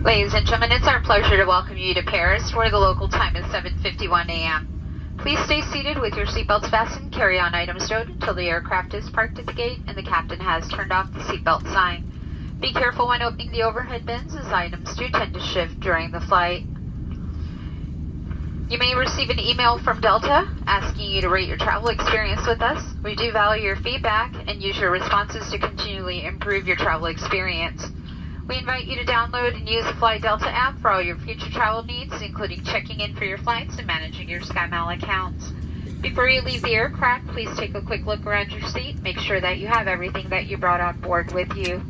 Ladies and gentlemen, it's our pleasure to welcome you to Paris, where the local time is 7:51 a.m. Please stay seated with your seatbelts fastened, carry-on items stowed until the aircraft is parked at the gate and the captain has turned off the seatbelt sign. Be careful when opening the overhead bins, as items do tend to shift during the flight. You may receive an email from Delta asking you to rate your travel experience with us. We do value your feedback and use your responses to continually improve your travel experience. We invite you to download and use the Fly Delta app for all your future travel needs, including checking in for your flights and managing your SkyMiles accounts. Before you leave the aircraft, please take a quick look around your seat. Make sure that you have everything that you brought on board with you.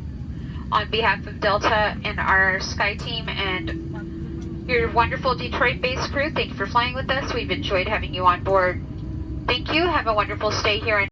On behalf of Delta and our Sky team and your wonderful Detroit-based crew, thank you for flying with us. We've enjoyed having you on board. Thank you. Have a wonderful stay here.